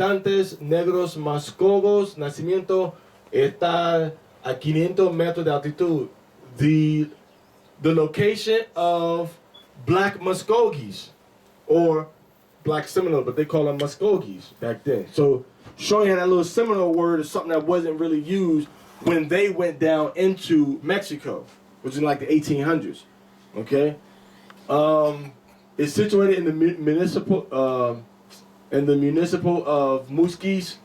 habitantes negros Muskogees. Nacimiento está a 500 metros de altitud. The location of Black Muskogees, or Black Seminole, but they call them Muskogees back then. So showing you that little Seminole word is something that wasn't really used when they went down into Mexico, which is in like the 1800s. Okay, it's situated in the municipal of Musquis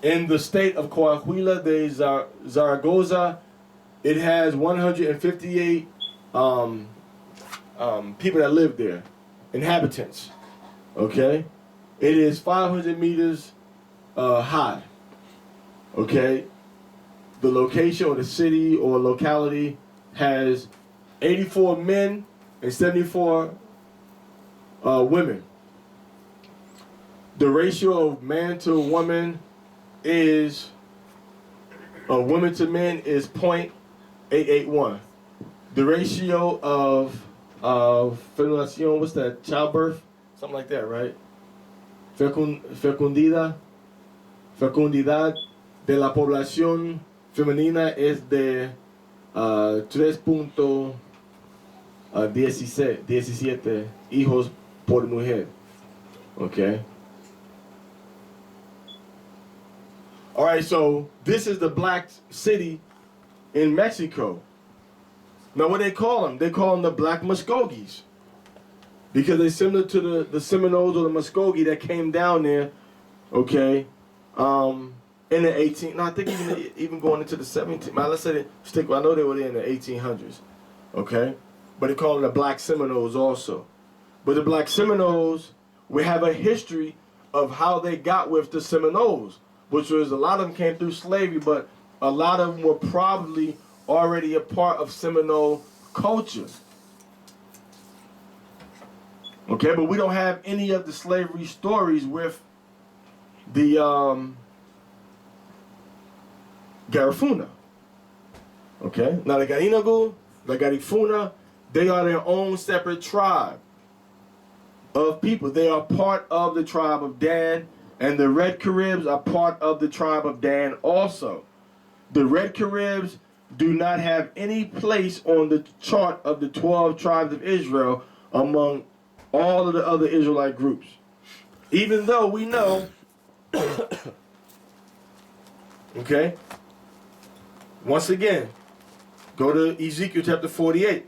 in the state of Coahuila de Zaragoza. It has 158 people that live there, inhabitants. Okay, it is 500 meters high. Okay, the location or the city or locality has 84 men and 74 women. The ratio of man to woman is women to men is 0.881. The ratio of fecundación, what's that? Childbirth, something like that, right? Fecundidad de la población femenina es de 3.17 hijos por mujer. Okay. All right, so this is the black city in Mexico. Now, what they call them? They call them the Black Muskogees, because they're similar to the Seminoles or the Muskogee that came down there. Okay, in the 18. No, I think even going into the 17. Let's say I know they were there in the 1800s. Okay, but they call them the Black Seminoles also. But the Black Seminoles, we have a history of how they got with the Seminoles, which was a lot of them came through slavery, but a lot of them were probably already a part of Seminole culture. Okay, but we don't have any of the slavery stories with the Garifuna. Okay, now the Garinagu, the Garifuna, they are their own separate tribe of people. They are part of the tribe of Dan, and the Red Caribs are part of the tribe of Dan also. The Red Caribs do not have any place on the chart of the 12 tribes of Israel among all of the other Israelite groups. Even though we know, okay, once again, go to Ezekiel chapter 48.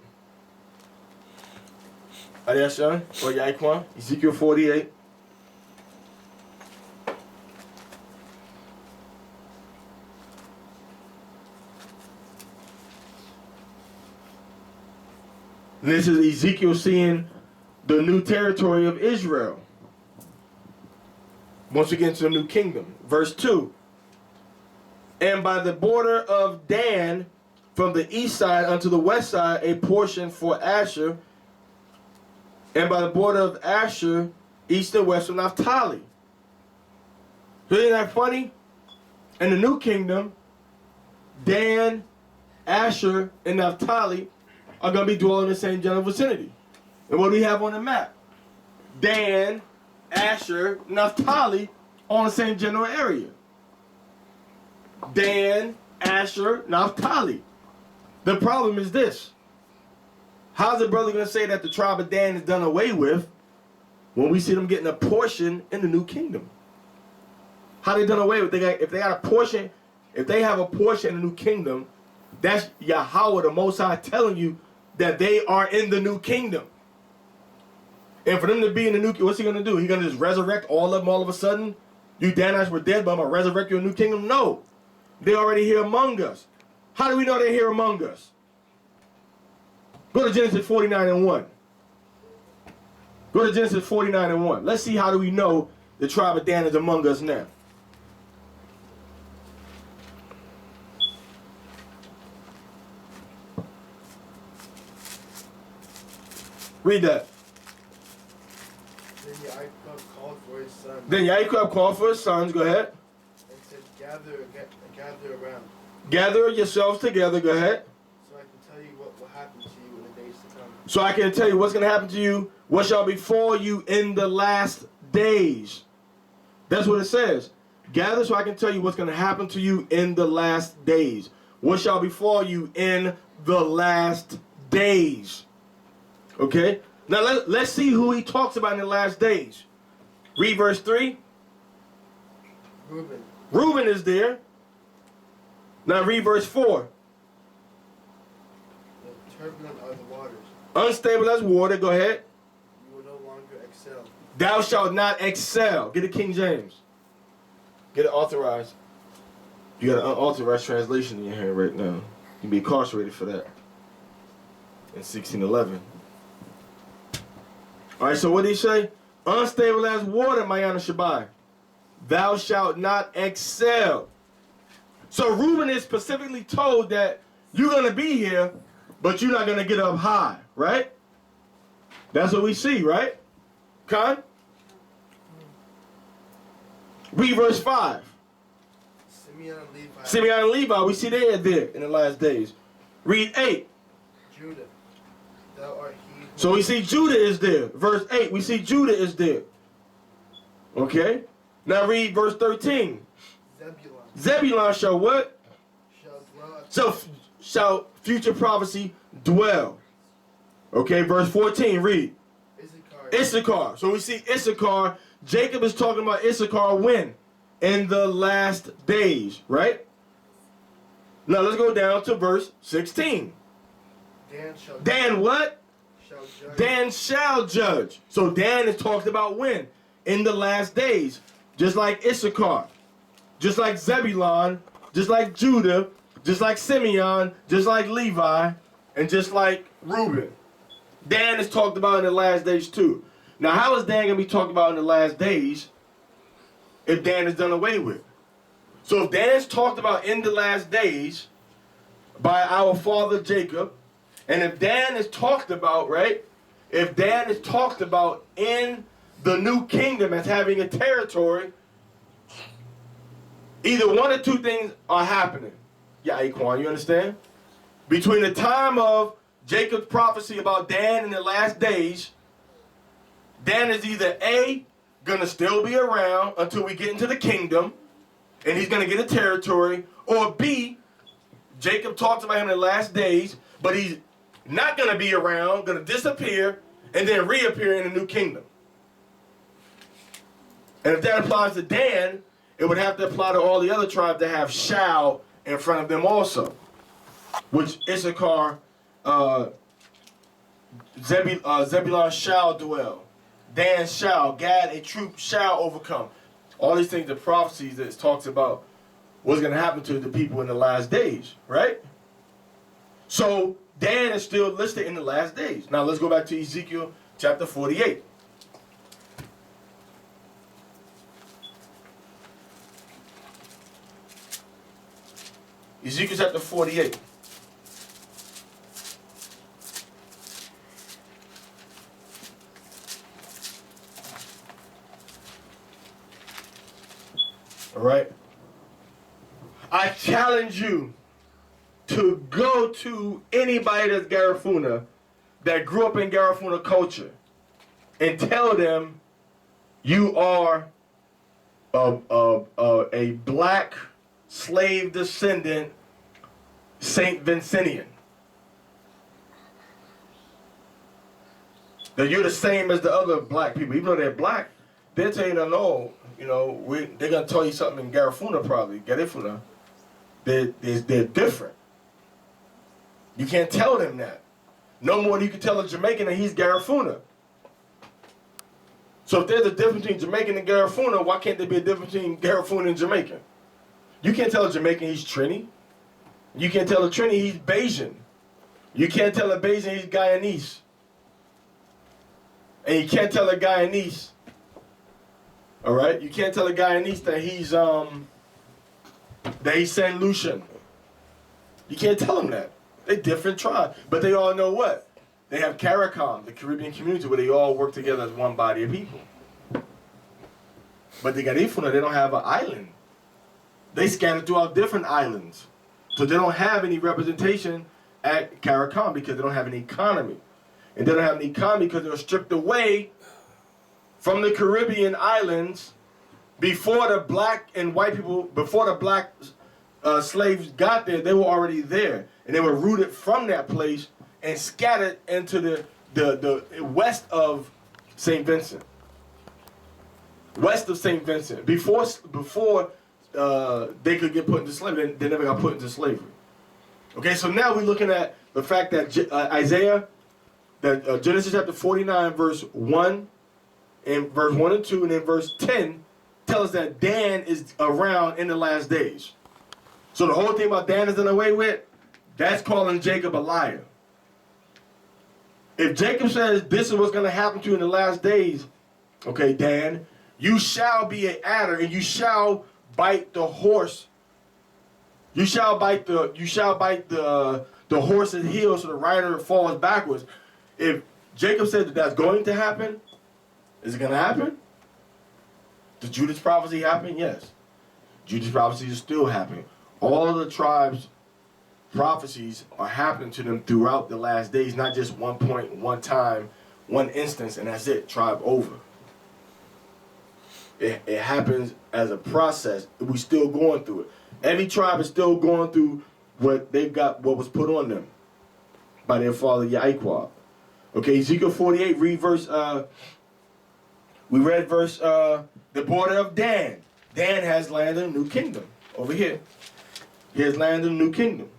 Ariashan, or Yaikwan, Ezekiel 48. And this is Ezekiel seeing the new territory of Israel. Once we get into the new kingdom. Verse 2. And by the border of Dan, from the east side unto the west side, a portion for Asher. And by the border of Asher, east and west of Naphtali. So isn't that funny? In the new kingdom, Dan, Asher, and Naphtali are going to be dwelling in the same general vicinity. And what do we have on the map? Dan, Asher, Naphtali on the same general area. Dan, Asher, Naphtali. The problem is this. How's the brother going to say that the tribe of Dan is done away with when we see them getting a portion in the new kingdom? How they done away with? If they got a portion, if they have a portion in the new kingdom, that's Yahweh, the Most High, telling you that they are in the new kingdom. And for them to be in the new kingdom, what's he going to do? He going to just resurrect all of them all of a sudden? You Danites were dead, but I'm going to resurrect you in the new kingdom? No. They're already here among us. How do we know they're here among us? Go to Genesis 49:1. Go to Genesis 49:1. Let's see how do we know the tribe of Dan is among us now. Read that. Then Yaakov called for his sons. Then Yaakov called for his sons. Go ahead. And said, gather around. Gather yourselves together. Go ahead. So I can tell you what will happen to you in the days to come. So I can tell you what's going to happen to you, what shall befall you in the last days. That's what it says. Gather so I can tell you what's going to happen to you in the last days. What shall befall you in the last days? Okay? Now let's see who he talks about in the last days. Read verse 3. Reuben. Reuben is there. Now read verse 4. The turbulent are the waters. Unstable as water. Go ahead. You will no longer excel. Thou shalt not excel. Get a King James. Get it authorized. You got an unauthorized translation in your hand right now. You can be incarcerated for that. In 1611. Alright, so what did he say? Unstable as water, Mayana Shabai. Thou shalt not excel. So Reuben is specifically told that you're going to be here, but you're not going to get up high, right? That's what we see, right? Khan? Read verse 5. Simeon and Levi. Simeon and Levi, we see they are there in the last days. Read 8. Judah. Thou art he. Who So we see Judah is there. Verse 8, we see Judah is there. Okay? Now read verse 13. Zebulun Zebulun shall what? shall dwell at So shall future prophecy dwell. Okay, verse 14, read. Issachar. Issachar. So we see Issachar. Jacob is talking about Issachar when? In the last days, right? Now let's go down to verse 16. Dan shall Dan what? judge. Dan shall judge. So Dan is talked about when? In the last days. Just like Issachar. Just like Zebulun. Just like Judah. Just like Simeon. Just like Levi. And just like Reuben. Dan is talked about in the last days too. Now how is Dan going to be talked about in the last days if Dan is done away with? So if Dan's talked about in the last days by our father Jacob, and if Dan is talked about, right? If Dan is talked about in the new kingdom as having a territory, either one or two things are happening. Yeah, Aquan, you understand? Between the time of Jacob's prophecy about Dan in the last days, Dan is either A, gonna still be around until we get into the kingdom, and he's gonna get a territory, or B, Jacob talks about him in the last days, but he's not gonna be around, gonna disappear, and then reappear in the new kingdom. And if that applies to Dan, it would have to apply to all the other tribes that have shall in front of them also. Which Issachar, Zebulun shall dwell. Dan shall, Gad a troop shall overcome. All these things are prophecies that it talks about what's going to happen to the people in the last days, right? So Dan is still listed in the last days. Now let's go back to Ezekiel chapter 48. Ezekiel chapter 48. All right. I challenge you to go to anybody that's Garifuna, that grew up in Garifuna culture, and tell them you are a black slave descendant Saint Vincentian. That you're the same as the other black people. Even though they're black, they'll tell you, no, they're going to tell you something in Garifuna probably, Garifuna. They're different. You can't tell them that. No more than you can tell a Jamaican that he's Garifuna. So if there's a difference between Jamaican and Garifuna, why can't there be a difference between Garifuna and Jamaican? You can't tell a Jamaican he's Trini. You can't tell a Trini he's Bajan. You can't tell a Bajan he's Guyanese. And you can't tell a Guyanese, all right? You can't tell a Guyanese that he's Saint Lucian. You can't tell them that. They're different tribes. But they all know what? They have CARICOM, the Caribbean community, where they all work together as one body of people. But the Garifuna, they don't have an island. They scattered throughout different islands. So they don't have any representation at CARICOM because they don't have an economy. And they don't have an economy because they're stripped away from the Caribbean islands before the black and white people, before the black slaves got there, they were already there, and they were rooted from that place and scattered into the west of St. Vincent. West of St. Vincent. Before they could get put into slavery, they never got put into slavery. Okay, so now we're looking at the fact that Genesis chapter 49, verse 1, and verse 1 and 2, and then verse 10 tell us that Dan is around in the last days. So the whole thing about Dan is done away with, that's calling Jacob a liar. If Jacob says this is what's going to happen to you in the last days, okay, Dan, you shall be an adder, and you shall bite the horse. You shall bite the horse's heel so the rider falls backwards. If Jacob said that that's going to happen, is it going to happen? Did Judah's prophecy happen? Yes. Judah's prophecy is still happening. All of the tribes' prophecies are happening to them throughout the last days, not just one point, one time, one instance, and that's it, tribe over. It happens as a process. We're still going through it. Every tribe is still going through what they've got, what was put on them by their father Yaquab. Okay, Ezekiel 48, read verse, we read verse, the border of Dan. Dan has land in a new kingdom over here. He has land in a new kingdom.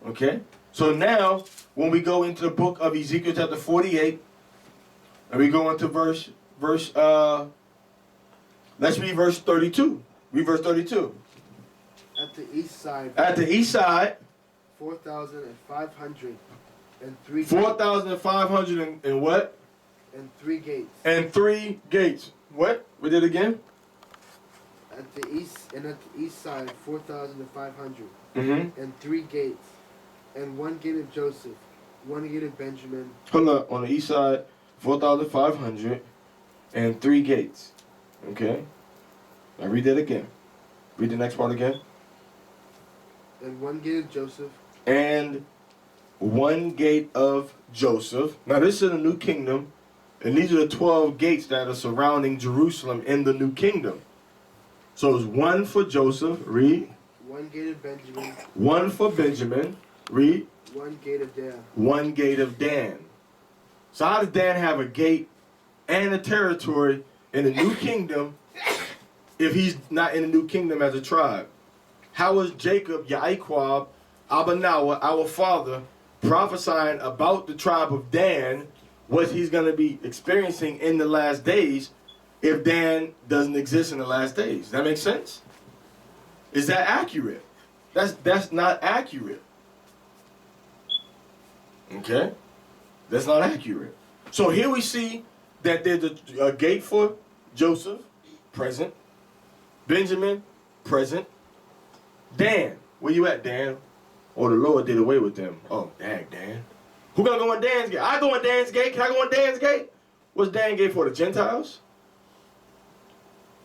Okay? So now, when we go into the book of Ezekiel chapter 48, and we go into let's read verse 32. Read verse 32. At the east side. At the east side. 4,500 and 3 4,500 and what? And 3 gates. And 3 gates. What? We did again? At the east side, 4,500 Mm-hmm. and 3 gates, and 1 gate of Joseph, 1 gate of Benjamin. Hold up. On the east side, 4,500 and 3 gates. Okay? Now read that again. Read the next part again. And 1 gate of Joseph. And 1 gate of Joseph. Now this is a new kingdom. And these are the 12 gates that are surrounding Jerusalem in the new kingdom. So it's 1 for Joseph. Read. 1 gate of Benjamin. 1 for Benjamin. Read. 1 gate of Dan. 1 gate of Dan. So how does Dan have a gate and a territory in the new kingdom if he's not in the new kingdom as a tribe? How was Jacob, Yaquab, Abanawa, our father, prophesying about the tribe of Dan, what he's going to be experiencing in the last days, if Dan doesn't exist in the last days? Does that make sense? Is that accurate? That's not accurate. Okay? That's not accurate. So here we see that there's a gate for Joseph, present. Benjamin, present. Dan, where you at, Dan? Oh, the Lord did away with them. Oh, dang, Dan. Who gonna go in Dan's gate? I go in Dan's gate. Can I go in Dan's gate? What's Dan gate for? The Gentiles?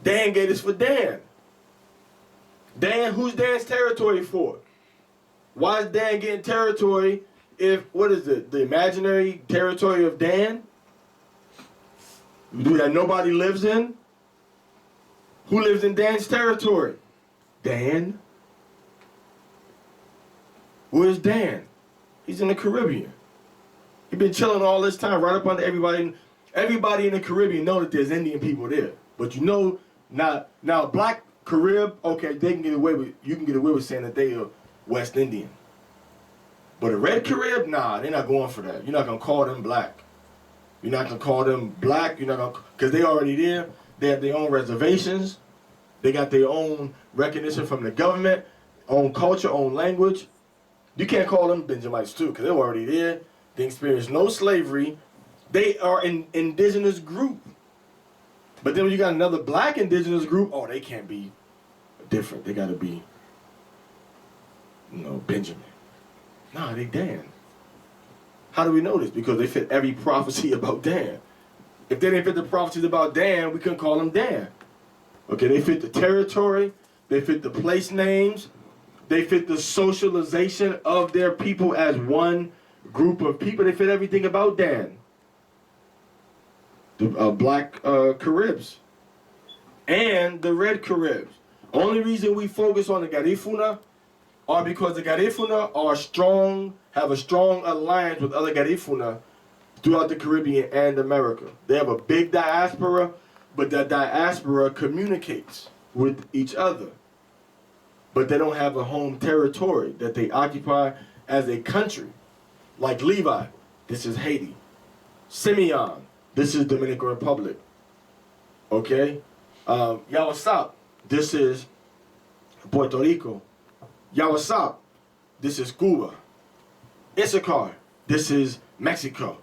Dan gate is for Dan. Dan, who's Dan's territory for? Why is Dan getting territory if, what is it, the imaginary territory of Dan? That nobody lives in? Who lives in Dan's territory? Dan. Where's Dan? He's in the Caribbean. He's been chilling all this time right up under everybody. Everybody in the Caribbean know that there's Indian people there. But you know, now black Carib, okay, they can get away with, you can get away with saying that they are West Indian. But a red Carib, nah, they're not going for that. You're not going to call them black. You're not going to call them black. You're not going to, because they already there. They have their own reservations. They got their own recognition from the government, own culture, own language. You can't call them Benjamites too, because they're already there. They experienced no slavery. They are an indigenous group. But then when you got another black indigenous group, oh, they can't be different. They got to be, Benjamin. Nah, they Dan. How do we know this? Because they fit every prophecy about Dan. If they didn't fit the prophecies about Dan, we couldn't call them Dan. Okay, they fit the territory. They fit the place names. They fit the socialization of their people as one group of people. They fit everything about Dan. The black Caribs. and the Red Caribs. Only reason we focus on the Garifuna are because the Garifuna are strong, have a strong alliance with other Garifuna throughout the Caribbean and America. They have a big diaspora, but that diaspora communicates with each other. But they don't have a home territory that they occupy as a country. Like Levi, this is Haiti. Simeon, this is Dominican Republic. Okay? Yawasap, this is Puerto Rico. Yawasap, this is Cuba. Issachar, this is Mexico.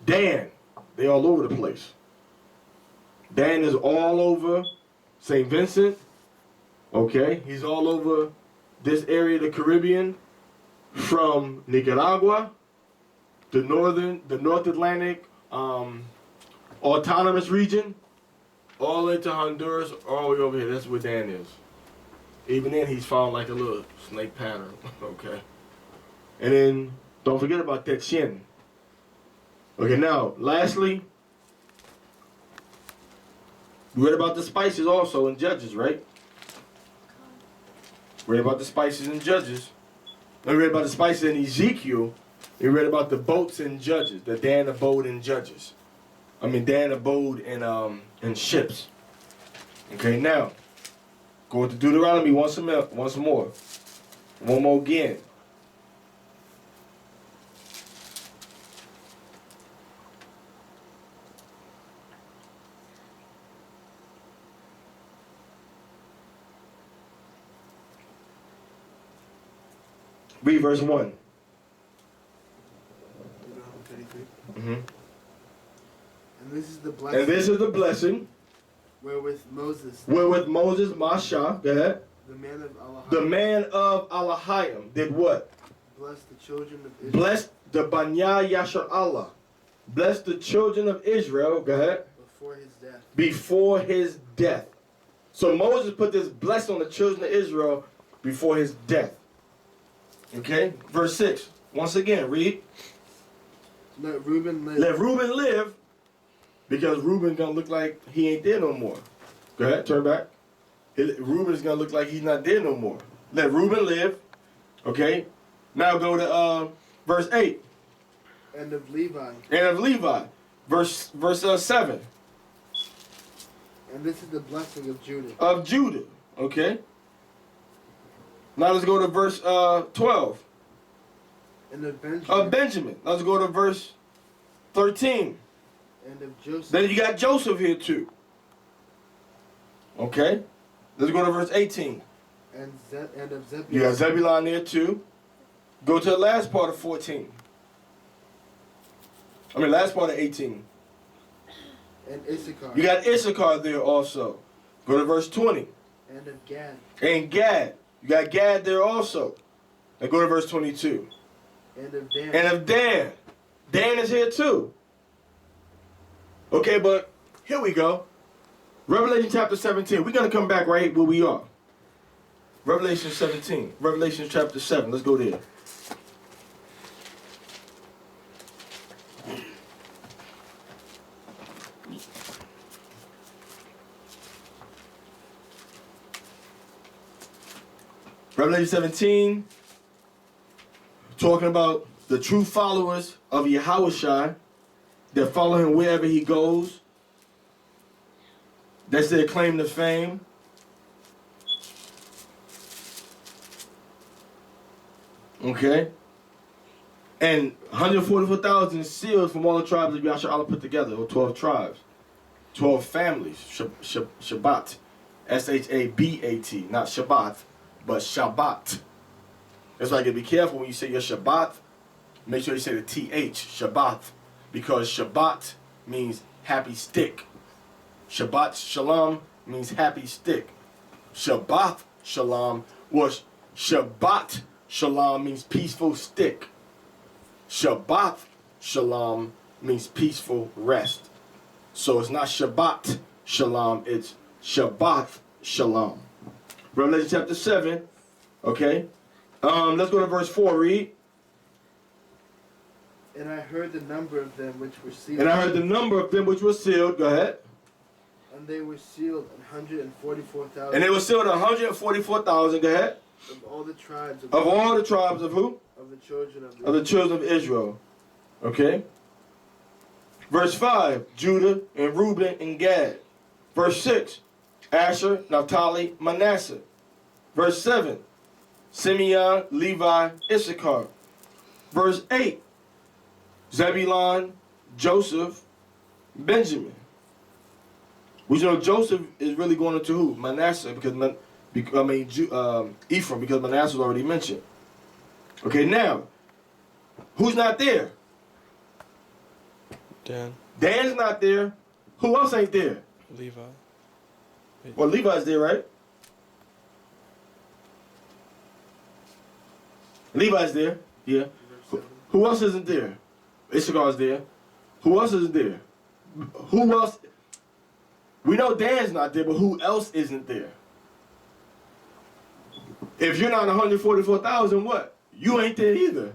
Dan, they all over the place. Dan is all over St. Vincent. Okay, he's all over this area of the Caribbean, from Nicaragua, the North Atlantic autonomous region, all into Honduras, all the way over here. That's where Dan is. Even then, he's found like a little snake pattern. Okay, and then don't forget about that chin. Okay, now lastly, we read about the spices also in Judges, right? We read about the spices in Judges. We read about the spices in Ezekiel. We read about the boats in Judges. The Dan abode in Judges. Dan abode in ships. Okay, now go to Deuteronomy once more. One more again. Read verse 1. Mm-hmm. And this is the blessing. And this is the blessing wherewith Moses, Masha, go ahead. the man of Alahai, The man of Alahayim did what? blessed the children of Israel. Blessed the Banya Yashar Allah. Blessed the children of Israel, go ahead. Before his death. Before his death. So Moses put this blessing on the children of Israel before his death. Okay, verse 6. Once again, read. Let Reuben live. Let Reuben live, because Reuben gonna look like he ain't there no more. Go ahead, turn back. Reuben is gonna look like he's not there no more. Let Reuben live. Okay. Now go to verse 8. And of Levi. And of Levi, verse 7. And this is the blessing of Judah. Of Judah. Okay. Now let's go to verse 12. And of Benjamin. Of Benjamin. Let's go to verse 13. And of Joseph. Then you got Joseph here too. Okay. Let's go to verse 18. And of Zebulun. You got Zebulon there too. Go to the last part of 14. Last part of 18. And Issachar. You got Issachar there also. Go to verse 20. And of Gad. And Gad. You got Gad there also. Now go to verse 22. And of Dan. And of Dan. Dan is here too. Okay, but here we go. Revelation chapter 17. We're going to come back right where we are. Revelation 17. Revelation chapter 7. Let's go there. Revelation 17, talking about the true followers of Yahushua that follow him wherever he goes. That's their claim to fame. Okay? And 144,000 seals from all the tribes of Yahshua Allah put together, or 12 tribes. 12 families. Shabbat. S-H-A-B-A-T. Not Shabbat, but Shabbat. That's why you gotta be careful when you say your Shabbat. Make sure you say the T-H, Shabbat. Because Shabbat means happy stick. Shabbat Shalom means happy stick. Shabbat Shalom was Shabbat Shalom means peaceful stick. Shabbat Shalom means peaceful rest. So it's not Shabbat Shalom, it's Shabbat Shalom. Revelation chapter 7, okay. Let's go to verse 4, read. And I heard the number of them which were sealed. And I heard the number of them which were sealed, go ahead. And they were sealed 144,000. And they were sealed 144,000. Go ahead. Of all the tribes. Of all the tribes of who? Of the children of Of the children of Israel. Okay. Verse 5, Judah and Reuben and Gad. Verse 6, Asher, Naphtali, Manasseh. Verse 7, Simeon, Levi, Issachar. Verse 8, Zebulon, Joseph, Benjamin. We know Joseph is really going into who? Manasseh, Ephraim, because Manasseh was already mentioned. Okay, now, who's not there? Dan. Dan's not there. Who else ain't there? Levi. Well, Levi's there, right? Levi's there. Yeah. Who else isn't there? Issachar's there. Who else isn't there? Who else? We know Dan's not there, but who else isn't there? If you're not 144,000, what? You ain't there either.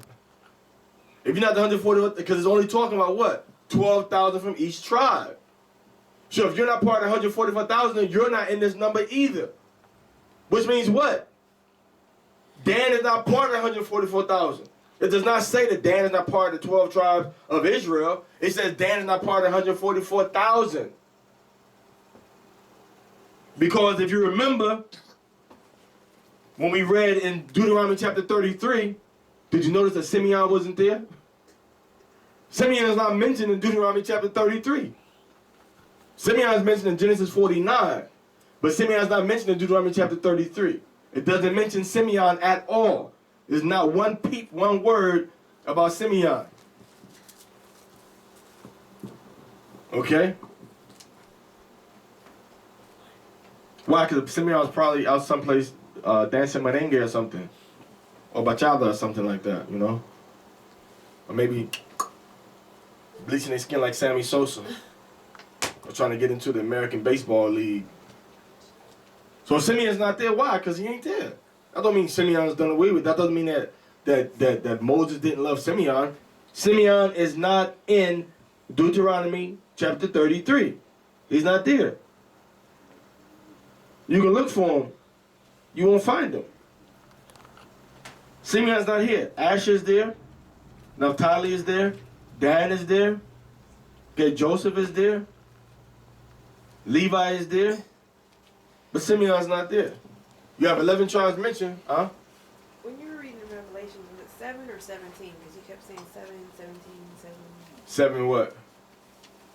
If you're not the 144, because it's only talking about what? 12,000 from each tribe. So if you're not part of 144,000, then you're not in this number either. Which means what? Dan is not part of 144,000. It does not say that Dan is not part of the 12 tribes of Israel. It says Dan is not part of 144,000. Because if you remember, when we read in Deuteronomy chapter 33, did you notice that Simeon wasn't there? Simeon is not mentioned in Deuteronomy chapter 33. Simeon is mentioned in Genesis 49, but Simeon is not mentioned in Deuteronomy chapter 33. It doesn't mention Simeon at all. There's not one peep, one word about Simeon. Okay? Why? Because Simeon's probably out someplace dancing merengue or something. Or bachata or something like that, you know? Or maybe bleaching their skin like Sammy Sosa. Or trying to get into the American Baseball League. So Simeon's not there. Why? Because he ain't there. That don't mean Simeon's done away with. That doesn't mean that Moses didn't love Simeon. Simeon is not in Deuteronomy chapter 33. He's not there. You can look for him. You won't find him. Simeon's not here. Asher's there. Naphtali is there. Dan is there. Okay, Joseph is there. Levi is there. But Simeon's not there. You have 11 tribes mentioned, huh? When you were reading the Revelation, was it 7 or 17? Because you kept saying 7, 17, 7. 7 what?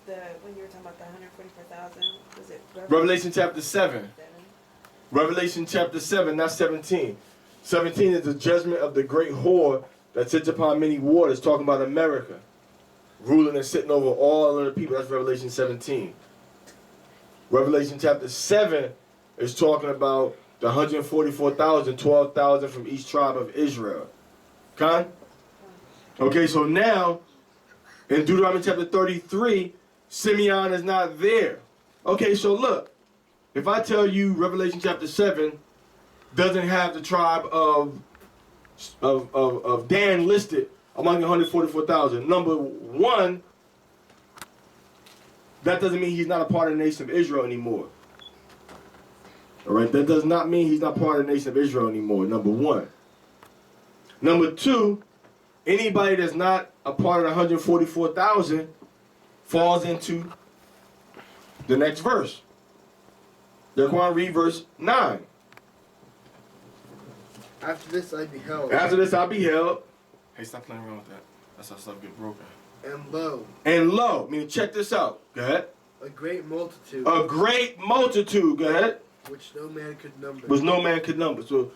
When you were talking about the 144,000, was it Revelation chapter 7. 7? Revelation chapter 7, not 17. 17 is the judgment of the great whore that sits upon many waters, talking about America. Ruling and sitting over all of the people. That's Revelation 17. Revelation chapter 7 is talking about the 144,000, 12,000 from each tribe of Israel. Con? Okay, so now, in Deuteronomy chapter 33, Simeon is not there. Okay, so look. If I tell you Revelation chapter 7 doesn't have the tribe of Dan listed among the 144,000, number one, that doesn't mean he's not a part of the nation of Israel anymore. All right, that does not mean he's not part of the nation of Israel anymore, number one. Number two, anybody that's not a part of the 144,000 falls into the next verse. Daquan, read verse 9. After this I beheld. After this I beheld. Hey, stop playing around with that. That's how stuff get broken. And lo. And lo, I mean, check this out. Go ahead. A great multitude. A great multitude. Go ahead. Which no man could number. Which no man could number. So,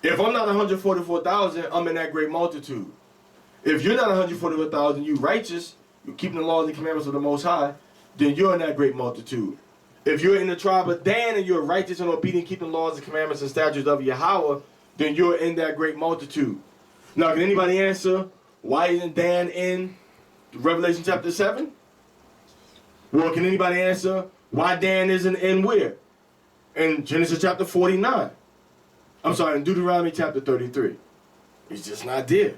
if I'm not 144,000, I'm in that great multitude. If you're not 144,000, you righteous, you're keeping the laws and commandments of the Most High, then you're in that great multitude. If you're in the tribe of Dan and you're righteous and obedient, keeping laws and commandments and statutes of Yahweh, then you're in that great multitude. Now, can anybody answer why isn't Dan in Revelation chapter 7? Well, can anybody answer why Dan isn't in where? In Genesis chapter 49. I'm sorry, in Deuteronomy chapter 33. He's just not there.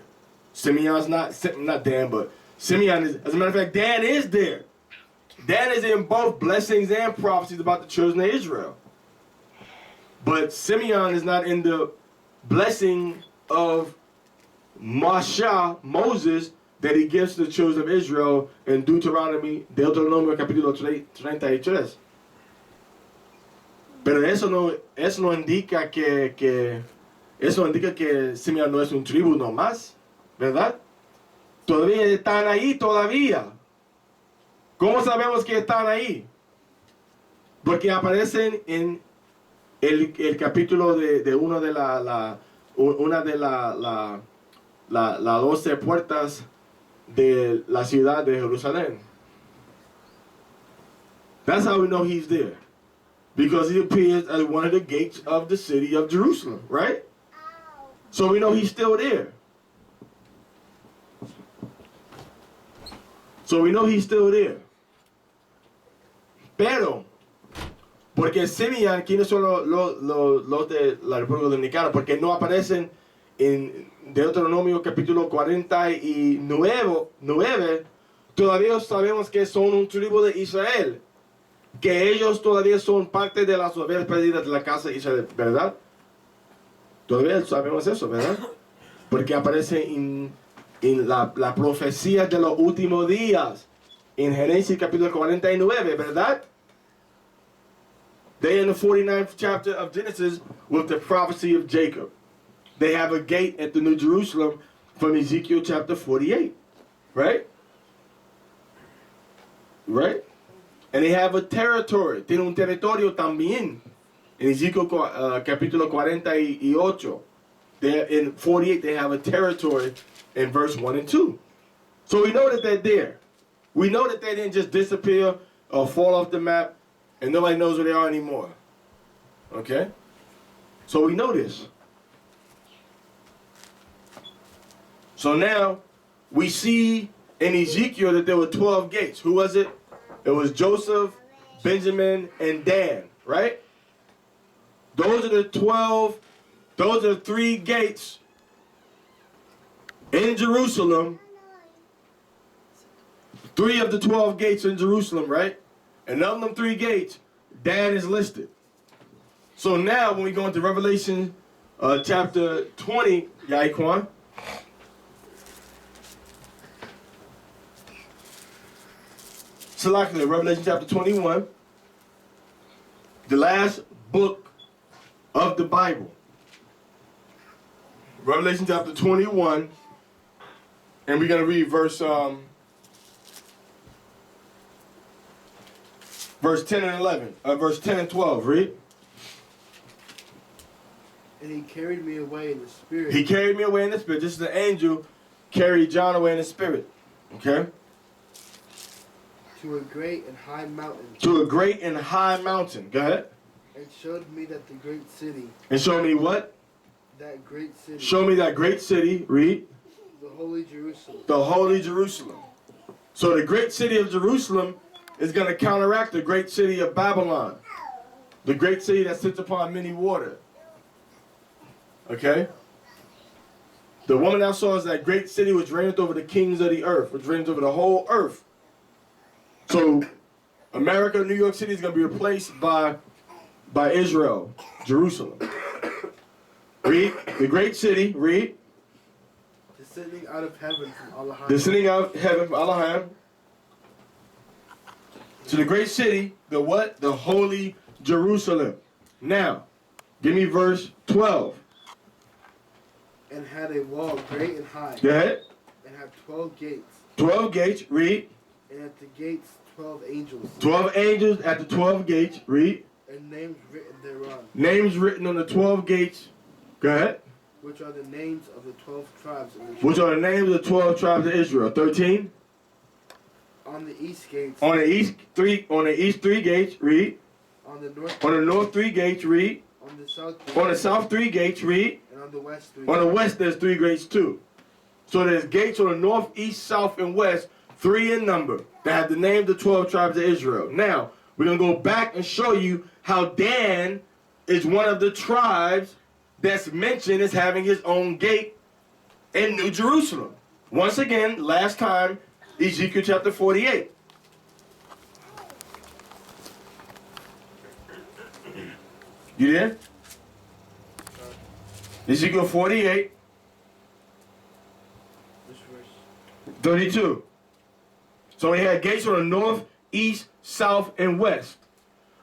Simeon's not Dan, but Simeon is, as a matter of fact, Dan is there. Dan is in both blessings and prophecies about the children of Israel. But Simeon is not in the blessing of Moses, that he gives to the children of Israel in Deuteronomio capítulo 33. Pero eso no indica que Simeón no es un tribu nomás, ¿verdad? Todavía están ahí todavía. ¿Cómo sabemos que están ahí? Porque aparecen en el capítulo de una de las 12 puertas de la ciudad de Jerusalén. That's how we know he's there. Because he appears as one of the gates of the city of Jerusalem, right? So we know he's still there. So we know he's still there. Pero, porque Simeón, ¿quiénes son los de la República Dominicana? Porque no aparecen en Deuteronomio capítulo 49, todavía sabemos que son un tribu de Israel, que ellos todavía son parte de las ovejas perdidas de la casa de Israel, ¿verdad? Todavía sabemos eso, ¿verdad? Porque aparece en la profecía de los últimos días, en Génesis capítulo 49, ¿verdad? They in the 49th chapter of Genesis with the prophecy of Jacob. They have a gate at the New Jerusalem from Ezekiel chapter 48, right? Right? And they have a territory. Tienen un territorio también. In Ezekiel capítulo 48, in 48 they have a territory in verse 1 and 2. So we know that they're there. We know that they didn't just disappear or fall off the map and nobody knows where they are anymore. Okay? So we know this. So now we see in Ezekiel that there were 12 gates. Who was it? It was Joseph, Benjamin, and Dan, right? Those are the 12, those are 3 gates in Jerusalem. 3 of the 12 gates in Jerusalem, right? And of them 3 gates, Dan is listed. So now when we go into Revelation chapter 20, Yaquan, select Revelation chapter 21, the last book of the Bible. Revelation chapter 21, and we're going to read verse 10 and 11, verse 10 and 12, read. And he carried me away in the spirit. He carried me away in the spirit. This is the angel carried John away in the spirit. Okay? To a great and high mountain. To a great and high mountain. Go ahead. And showed me that the great city. And showed me what? That great city. Show me that great city. Read. The holy Jerusalem. The holy Jerusalem. So the great city of Jerusalem is going to counteract the great city of Babylon. The great city that sits upon many water. Okay? The woman thou saw is that great city which reigneth over the kings of the earth, which reigns over the whole earth. So America, New York City is going to be replaced by Israel, Jerusalem. Read. The great city, read. Descending out of heaven from Allahim. Descending out of heaven from Allahim. To the great city, the what? The holy Jerusalem. Now, give me verse 12. And had a wall great and high. Go ahead. And had 12 gates. 12 gates, read. And at the gates 12 angels. 12 angels at the 12 gates, read. And names written thereon. Names written on the 12 gates. Go ahead. Which are the names of the 12 tribes of Israel. Which are the names of the 12 tribes of Israel. 13. On the east gates. On the east 3 gates, read. On the north. On the north 3 gates, read. On the south. On the south 3 gates, read. And on the west 3. On the west there's 3 gates too. So there's gates on the north, east, south, and west, 3 in number, that have the name of the 12 tribes of Israel. Now, we're going to go back and show you how Dan is one of the tribes that's mentioned as having his own gate in New Jerusalem. Once again, last time, Ezekiel chapter 48. You there? Ezekiel 48, Which verse? 32. So he had gates on the north, east, south, and west.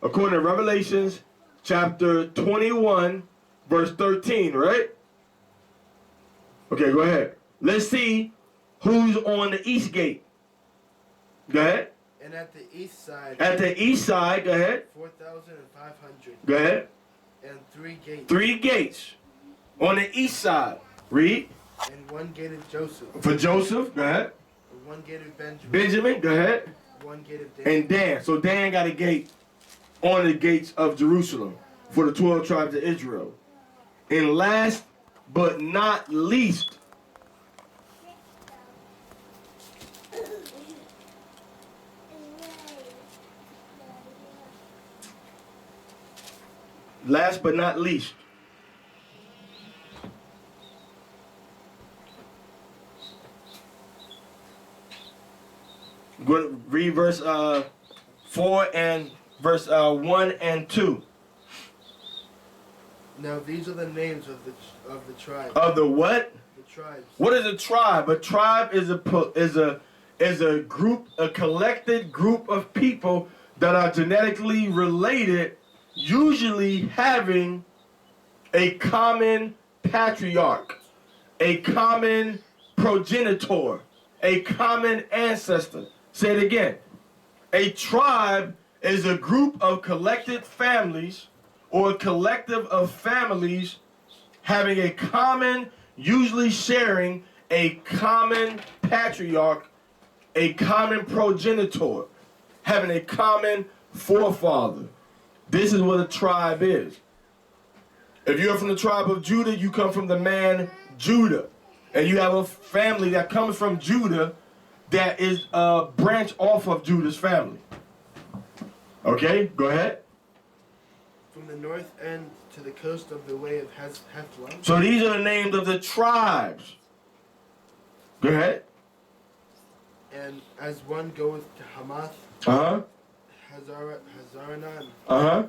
According to Revelations chapter 21, verse 13, right? Okay, go ahead. Let's see who's on the east gate. Go ahead. And at the east side, At the east side, go ahead. 4,500. Go ahead. And 3 gates. 3 gates on the east side. Read. And 1 gate of Joseph. For Joseph, go ahead. And 1 gate of Benjamin. Benjamin, go ahead. 1 gate of Dan. And Dan. So Dan got a gate on the gates of Jerusalem for the 12 tribes of Israel. And last but not least, go to read verse 4 and verse 1 and 2. Now these are the names of the tribes. Of the what? The tribes. What is a tribe? A tribe is a group, a collected group of people that are genetically related, usually having a common patriarch, a common progenitor, a common ancestor. Say it again. A tribe is a group of collected families or a collective of families having a common, usually sharing a common patriarch, a common progenitor, having a common forefather. This is what a tribe is. If you're from the tribe of Judah, you come from the man Judah. And you have a family that comes from Judah that is a branch off of Judah's family. Okay, go ahead. From the north end to the coast of the way of Hethlon. So these are the names of the tribes. Go ahead. And as one goeth to Hamath, Uh-huh. Hazaranan, Uh-huh.